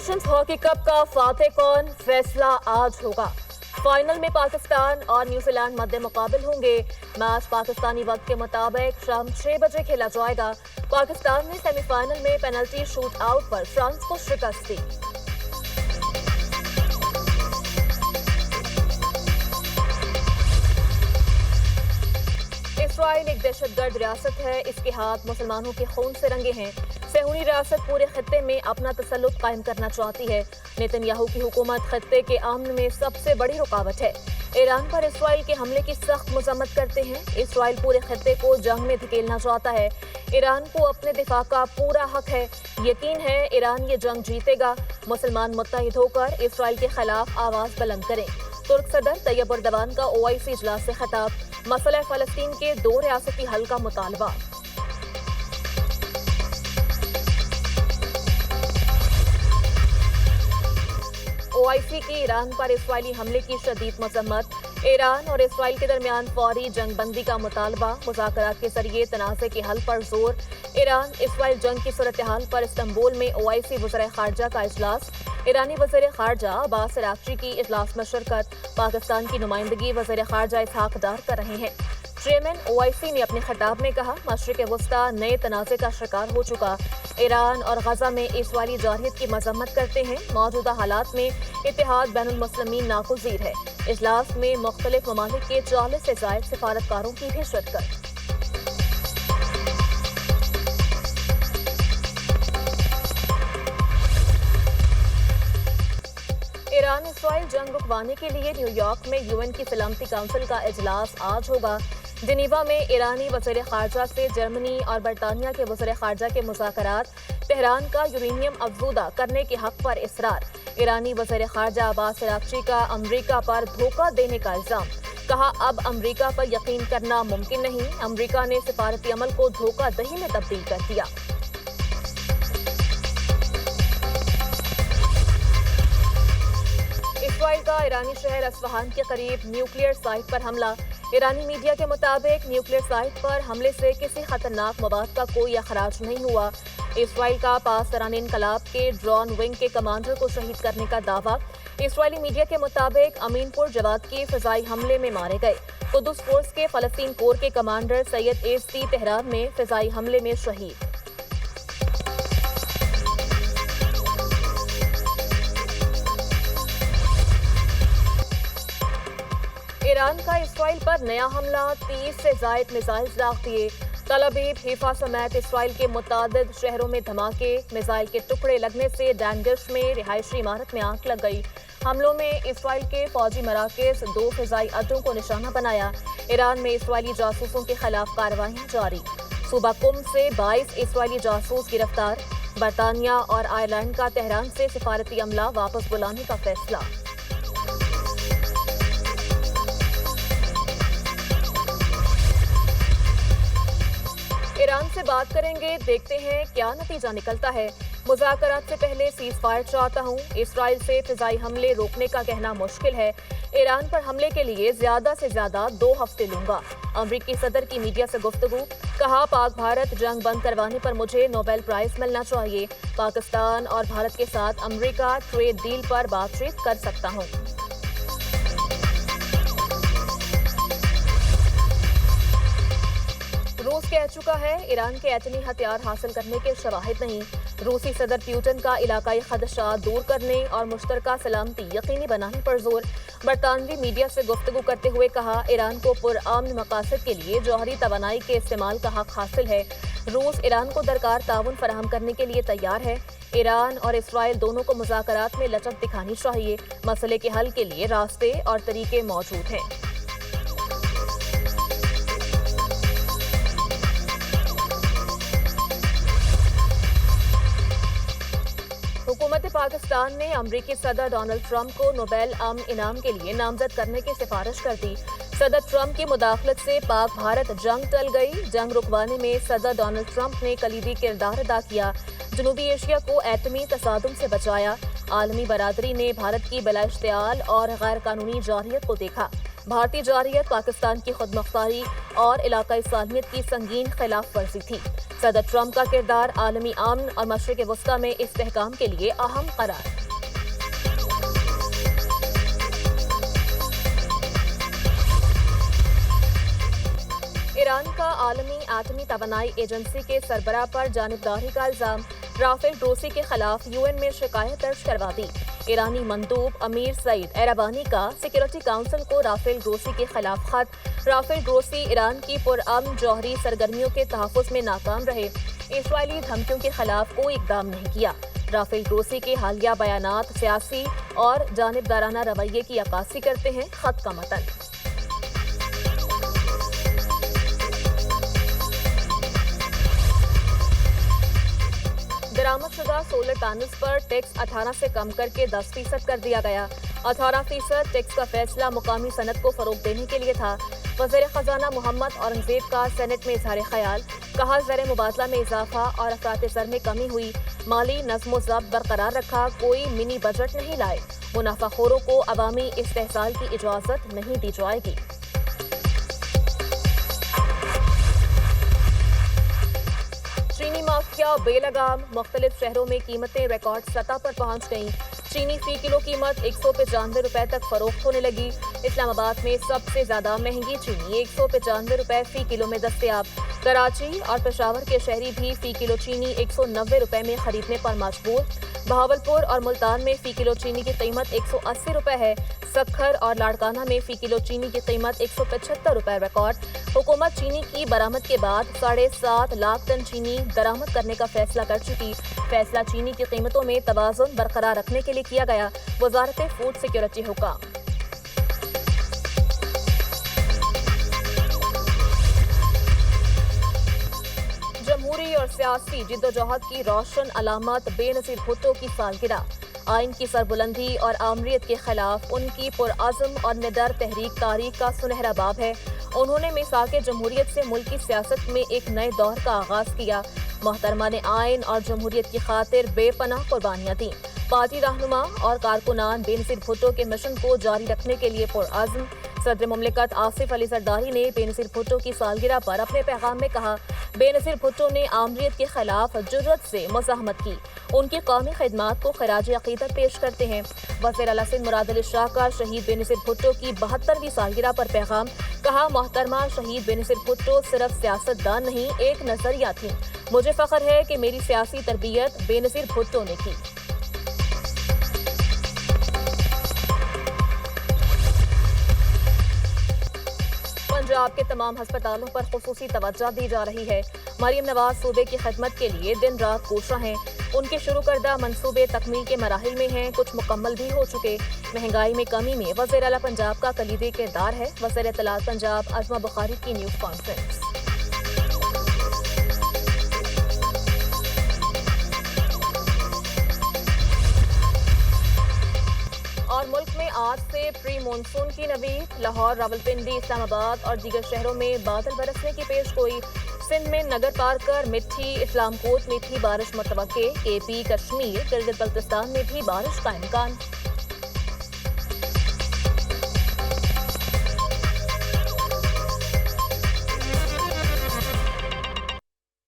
Nations hockey cup का फातेह कौन, फैसला आज होगा। फाइनल में पाकिस्तान और न्यूजीलैंड मध्य मुकाबिल होंगे। मैच पाकिस्तानी वक्त के मुताबिक शाम 6 बजे खेला जाएगा। पाकिस्तान ने सेमीफाइनल में पेनल्टी शूट आउट पर फ्रांस को शिकस्त दी। इसराइल एक दहशतगर्द रियासत है। इसके हाथ मुसलमानों के खून से रंगे हैं। सहूनी रियासत पूरे खत्ते में अपना तसल्लुत कायम करना चाहती है। नेतन्याहू की हुकूमत खत्ते के अमन में सबसे बड़ी रुकावट है। ईरान पर इसराइल के हमले की सख्त मजम्मत करते हैं। इसराइल पूरे खत्ते को जंग में धकेलना चाहता है। ईरान को अपने दिफा का पूरा हक है। यकीन है ईरान ये जंग जीतेगा। मुसलमान मुत्तहिद होकर इसराइल के खिलाफ आवाज बुलंद करें। तुर्क सदर तैयब एर्दोगान का ओआईसी इजलास से खिताब। मसला फलस्तीन के 2 रियासती हल का मुतालबा। ओआईसी की ईरान पर इसराइली हमले की शदीद मजम्मत। ईरान और इसराइल के दरमियान फौरी जंगबंदी का मुतालबा। मुज़ाकरात के जरिए तनाज़े के हल पर जोर। ईरान इसराइल जंग की सूरत हाल पर इस्तांबुल में ओआईसी वज़ीर ख़ारजा का इजलास। ईरानी वज़ीर ख़ारजा अब्बास अराग़ची की इजलास में शिरकत। पाकिस्तान की नुमाइंदगी वज़ीर ख़ारजा इसहाक डार कर रहे हैं। चेयरमैन ओआईसी ने अपने खिताब में कहा, मशरिक़ वस्ता नए तनाज़े का शिकार हो चुका। ईरान और गजा में इसराइली जारहियत की मजम्मत करते हैं। मौजूदा हालात में इत्तेहाद बैनुल मुस्लिमीन नागुज़ीर है। इजलास में मुख्तलिफ ममालिक के 40 से ज़ायद सिफारतकारों की भी शिरकत। ईरान इसराइल जंग रुकवाने के लिए न्यूयॉर्क में यूएन की सलामती काउंसिल का इजलास आज होगा। जिनीवा में ईरानी वज़ीर ख़ारजा से जर्मनी और बरतानिया के वज़ीर ख़ारजा के मुज़ाकरात। तेहरान का यूरेनियम अफज़ूदा करने के हक पर इसरार। ईरानी वज़ीर ख़ारजा अब्बास अराग़ची का अमरीका पर धोखा देने का इल्ज़ाम। कहा, अब अमरीका पर यकीन करना मुमकिन नहीं। अमरीका ने सिफारती अमल को धोखा दही में तब्दील कर दिया। इसराइल का ईरानी शहर अस्फहान के करीब न्यूक्लियर साइट पर हमला। ईरानी मीडिया के मुताबिक न्यूक्लियर साइट पर हमले से किसी खतरनाक मवाद का कोई अखराज नहीं हुआ। इसराइल का पासरान इनकलाब के ड्रोन विंग के कमांडर को शहीद करने का दावा। इसराइली मीडिया के मुताबिक अमीनपुर जवाद के फिजाई हमले में मारे गए। कुद्दुस फोर्स के फलस्तीन कोर के कमांडर सैयद एज़दी तेहरान में फिजाई हमले में शहीद। ईरान का इसराइल पर नया हमला। 30 से ज़ायद मिसाइल दाग दिए। तल अवीव, हिफा समेत इसराइल के मुतादिद शहरों में धमाके। मिसाइल के टुकड़े लगने से डैंगिश में रिहायशी इमारत में आग लग गई। हमलों में इसराइल के फौजी मराकज़ 2 फ़िज़ाई अड्डों को निशाना बनाया। ईरान में इसराइली जासूसों के खिलाफ कार्रवाइयाँ जारी। सूबा कुम से 22 इसराइली जासूस गिरफ्तार। बरतानिया और आयरलैंड का तेहरान से सिफारती अमला वापस बुलाने का फैसला। ईरान से बात करेंगे, देखते हैं क्या नतीजा निकलता है। मुज़ाकरात से पहले सीज़ फायर चाहता हूँ। इसराइल से फिजाई हमले रोकने का कहना मुश्किल है। ईरान पर हमले के लिए ज़्यादा से ज़्यादा 2 हफ्ते लूंगा। अमरीकी सदर की मीडिया से गुफ्तगू। कहा, पाक भारत जंग बंद करवाने पर मुझे नोबेल प्राइज मिलना चाहिए। पाकिस्तान और भारत के साथ अमरीका ट्रेड डील पर बातचीत कर सकता हूँ। रूस कह चुका है ईरान के एटमी हथियार हासिल करने के शवाहिद नहीं। रूसी सदर प्यूटन का इलाकाई खदशा दूर करने और मुश्तरका सलामती यकीनी बनाने पर जोर। बरतानवी मीडिया से गुफ्तगू करते हुए कहा, ईरान को पुरअमन मकासद के लिए जौहरी तवानाई के इस्तेमाल का हक हासिल है। रूस ईरान को दरकार ताउन फराहम करने के लिए तैयार है। ईरान और इसराइल दोनों को मुज़ाकरात में लचक दिखानी चाहिए। मसले के हल के लिए रास्ते और तरीके मौजूद हैं। हुकूमत पाकिस्तान ने अमरीकी सदर डोनाल्ड ट्रंप को नोबेल अमन इनाम के लिए नामजद करने की सिफारिश कर दी। सदर ट्रंप की मुदाखलत से पाक भारत जंग टल गई। जंग रुकवाने में सदर डोनाल्ड ट्रंप ने कलीदी किरदार अदा किया। जनूबी एशिया को एटमी तसादुम से बचाया। आलमी बरादरी ने भारत की बिला इश्तियाल और गैर कानूनी जारहियत को देखा। بھارتی جارحیت پاکستان کی خود مختاری اور علاقائی سالمیت کی سنگین خلاف ورزی تھی۔ صدر ٹرمپ کا کردار عالمی امن اور مشرق وسطی میں استحکام کے لیے اہم قرار۔ ایران کا عالمی ایٹمی توانائی ایجنسی کے سربراہ پر جانبداری کا الزام، رافیل گروسی کے خلاف UN میں شکایت درج کروا دی۔ ایرانی مندوب امیر سعید ایرابانی کا سیکورٹی کونسل کو رافیل گروسی کے خلاف خط۔ رافیل گروسی ایران کی پرامن جوہری سرگرمیوں کے تحفظ میں ناکام رہے، اسرائیلی دھمکیوں کے خلاف کوئی اقدام نہیں کیا۔ رافیل گروسی کے حالیہ بیانات سیاسی اور جانبدارانہ رویے کی عکاسی کرتے ہیں۔ خط کا متن: درآمد شدہ سولر پینلز پر ٹیکس 18 سے کم کر کے 10% کر دیا گیا۔ 18% ٹیکس کا فیصلہ مقامی صنعت کو فروغ دینے کے لیے تھا۔ وزیر خزانہ محمد اورنگزیب کا سینٹ میں اظہار خیال، کہا زر مبادلہ میں اضافہ اور افراط زر میں کمی ہوئی، مالی نظم و ضبط برقرار رکھا، کوئی منی بجٹ نہیں لائے، منافع خوروں کو عوامی استحصال کی اجازت نہیں دی جائے گی۔ چینی مافیا بے لگام، مختلف شہروں میں قیمتیں ریکارڈ سطح پر پہنچ گئیں۔ چینی فی کلو قیمت 195 روپے تک فروخت ہونے لگی۔ اسلام آباد میں سب سے زیادہ مہنگی چینی 195 روپے فی کلو میں دستیاب۔ کراچی اور پشاور کے شہری بھی فی کلو چینی 190 روپے میں خریدنے پر مجبور۔ بہاولپور اور ملتان میں فی کلو چینی کی قیمت 180 روپے ہے۔ سکھر اور لاڑکانہ میں فی کلو چینی کی قیمت 175 روپے ریکارڈ۔ حکومت چینی کی برآمد کے بعد 7.5 لاکھ ٹن چینی درآمد کرنے کا فیصلہ کر چکی۔ فیصلہ چینی کی قیمتوں میں توازن برقرار رکھنے کے لیے کیا گیا، وزارت فوڈ سیکورٹی حکام۔ جمہوری اور سیاسی جدوجہد کی روشن علامت بے نظیر بھٹو کی سالگرہ۔ آئین کی سربلندی اور آمریت کے خلاف ان کی پرعزم اور نڈر تحریک تاریخ کا سنہرا باب ہے۔ انہوں نے میثاق جمہوریت سے ملکی سیاست میں ایک نئے دور کا آغاز کیا۔ محترمہ نے آئین اور جمہوریت کی خاطر بے پناہ قربانیاں دیں۔ پارٹی رہنما اور کارکنان بے نظیر بھٹو کے مشن کو جاری رکھنے کے لیے پرعزم۔ صدر مملکت آصف علی زرداری نے بے نظیر بھٹو کی سالگرہ پر اپنے پیغام میں کہا، بے نظیر بھٹو نے آمریت کے خلاف جرأت سے مزاحمت کی، ان کی قومی خدمات کو خراج عقیدت پیش کرتے ہیں۔ وزیر اعلیٰ سندھ مراد علی شاہ کا شہید بے نظیر بھٹو کی 72ویں سالگرہ پر پیغام، کہا محترمہ شہید بے نظیر بھٹو صرف سیاستدان نہیں، ایک نظریہ تھیں۔ مجھے فخر ہے کہ میری سیاسی تربیت بے نظیر بھٹو نے کی۔ پنجاب کے تمام ہسپتالوں پر خصوصی توجہ دی جا رہی ہے۔ مریم نواز صوبے کی خدمت کے لیے دن رات کوشاں ہیں۔ ان کے شروع کردہ منصوبے تکمیل کے مراحل میں ہیں، کچھ مکمل بھی ہو چکے۔ مہنگائی میں کمی میں وزیر اعلیٰ پنجاب کا کلیدی کردار ہے۔ وزیر اطلاعات پنجاب عظمہ بخاری کی نیوز کانفرنس۔ اور ملک میں آج سے پری مونسون کی نوید، لاہور، راولپنڈی، اسلام آباد اور دیگر شہروں میں بادل برسنے کی پیش گوئی۔ سندھ میں نگر پار کر مٹھی، اسلام کوٹ میں بھی بارش متوقع، KP، کشمیر، گلگت بلتستان میں بھی بارش کا امکان۔